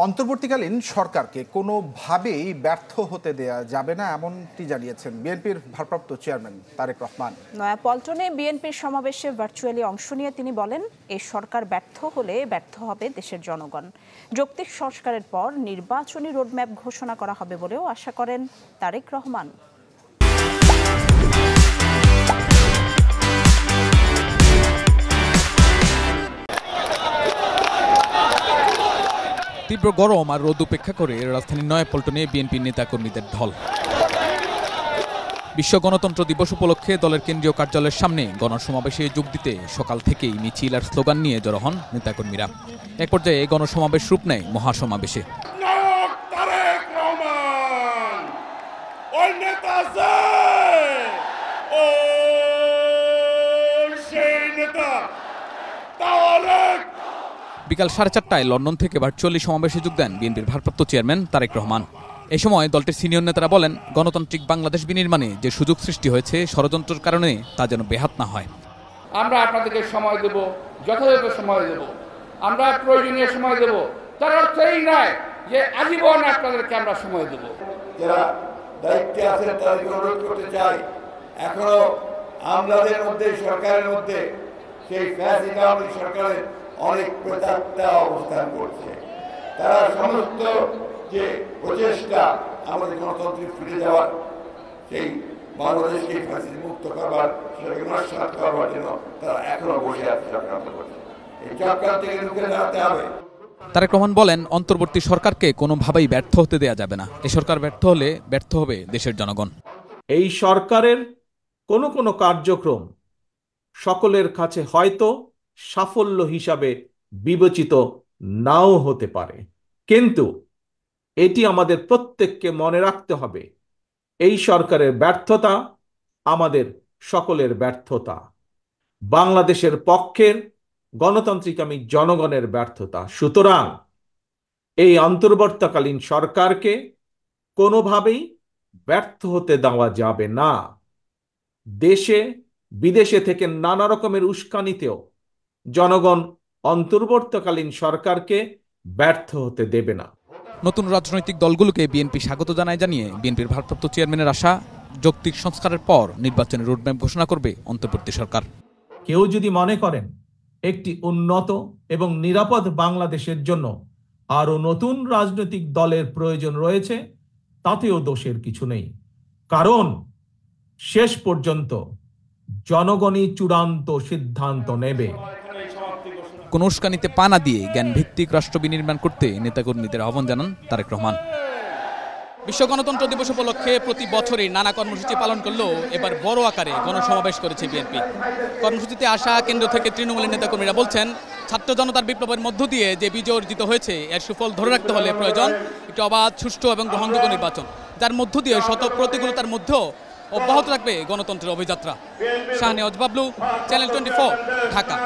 অন্তর্বর্তীকালীন সরকারকে কোনোভাবেই ব্যর্থ হতে দেয়া যাবে না, এমনটি জানিয়েছেন বিএনপির ভারপ্রাপ্ত চেয়ারম্যান তারেক রহমান। নয়াপল্টনে বিএনপির সমাবেশে ভার্চুয়ালি অংশ নিয়ে তিনি বলেন, এই সরকার ব্যর্থ হলে ব্যর্থ হবে দেশের জনগণ। যৌক্তিক সংস্কারের পর নির্বাচনী রোডম্যাপ ঘোষণা করা হবে বলেও আশা করেন তারেক রহমান। তীব্র গরম আর রোদ উপেক্ষা করে রাজধানীর নয়াপল্টনে বিএনপির নেতাকর্মীদের ঢল। বিশ্ব গণতন্ত্র দিবস উপলক্ষে দলের কেন্দ্রীয় কার্যালয়ের সামনে গণসমাবেশে যোগ দিতে সকাল থেকেই মিছিল আর স্লোগান নিয়ে জড়ো হন নেতাকর্মীরা। এক পর্যায়ে গণসমাবেশ রূপ নেয় মহাসমাবেশে। বিকাল 4:30টায় লন্ডন থেকে ভার্চুয়ালি সমাবেশে যোগ দেন বিএনপির ভারপ্রাপ্ত চেয়ারম্যান তারেক রহমান। এ সময় দলটির সিনিয়র নেতারা বলেন, গণতান্ত্রিক বাংলাদেশ বিনির্মাণে যে সুযোগ সৃষ্টি হয়েছে ষড়যন্ত্রের কারণে তা যেন বেহাত না হয়। আমরা আপনাদেরকে সময় দেব, যথাযথ সময় দেব, আমরা প্রয়োজনীয় সময় দেব। তার অর্থ এই নয় যে আজীবন আপনাদেরকে আমরা সময় দেব। যারা দায়িত্বে আছেন তাদেরকে অনুরোধ করতে চাই, এখনো আমাদের মধ্যে সরকারের মধ্যে সেই ফ্যাসিস্ট সরকারের অনেক প্রেতাত্মা অবস্থান করছে। তারা সমস্ত যে প্রচেষ্টা আমাদের গণতন্ত্রে ফিরে যাওয়ার, সেই বাংলাদেশকে ফ্যাসিস্ট মুক্ত করবার, সেটাকে নস্যাৎ করবার জন্য তারা এখনো বসে আছে, চক্রান্ত করছে। এই চক্রান্ত থেকে রুখে দাঁড়াতে হবে। তারেক রহমান বলেন, অন্তর্বর্তী সরকারকে কোনোভাবেই ব্যর্থ হতে দেয়া যাবে না। এই সরকার ব্যর্থ হলে ব্যর্থ হবে দেশের জনগণ। এই সরকারের কোনো কার্যক্রম সকলের কাছে হয়তো সাফল্য হিসাবে বিবেচিত নাও হতে পারে, কিন্তু এটি আমাদের প্রত্যেককে মনে রাখতে হবে, এই সরকারের ব্যর্থতা আমাদের সকলের ব্যর্থতা, বাংলাদেশের পক্ষের গণতান্ত্রিকামী জনগণের ব্যর্থতা। সুতরাং এই অন্তর্বর্তীকালীন সরকারকে কোনোভাবেই ব্যর্থ হতে দেওয়া যাবে না। দেশে বিদেশে থেকে নানা রকমের উস্কানিতেও জনগণ অন্তর্বর্তীকালীন সরকারকে ব্যর্থ হতে দেবে না। নতুন রাজনৈতিক দলগুলোকে বিএনপি স্বাগত জানিয়ে বিএনপির ভারপ্রাপ্ত চেয়ারম্যানের আশা, যৌক্তিক সংস্কারের পর নির্বাচনী রোডম্যাপ ঘোষণা করবে অন্তর্বর্তী সরকার। কেউ যদি মনে করেন একটি উন্নত এবং নিরাপদ বাংলাদেশের জন্য আরো নতুন রাজনৈতিক দলের প্রয়োজন রয়েছে, তাতেও দোষের কিছু নেই, কারণ শেষ পর্যন্ত জনগণই চূড়ান্ত সিদ্ধান্ত নেবে। কোন উস্কানিতে পা না দিয়ে জ্ঞানভিত্তিক রাষ্ট্র বিনির্মাণ করতে নেতাকর্মীদের আহ্বান জানান তারেক রহমান। বিশ্ব গণতন্ত্র দিবস উপলক্ষে প্রতি বছরই নানা কর্মসূচি পালন করলেও এবার বড় আকারে গণসমাবেশ করেছে বিএনপি। কর্মসূচিতে আসা কেন্দ্র থেকে তৃণমূলের নেতাকর্মীরা বলছেন, ছাত্র জনতার বিপ্লবের মধ্য দিয়ে যে বিজয় অর্জিত হয়েছে, এর সুফল ধরে রাখতে হলে প্রয়োজন একটি অবাধ, সুষ্ঠু এবং গ্রহণযোগ্য নির্বাচন, যার মধ্য দিয়ে শত প্রতিকূলতার মধ্যেও অব্যাহত রাখবে গণতন্ত্রের অভিযাত্রা। শাহনেওয়াজ বাবলু, চ্যানেল 24, ঢাকা।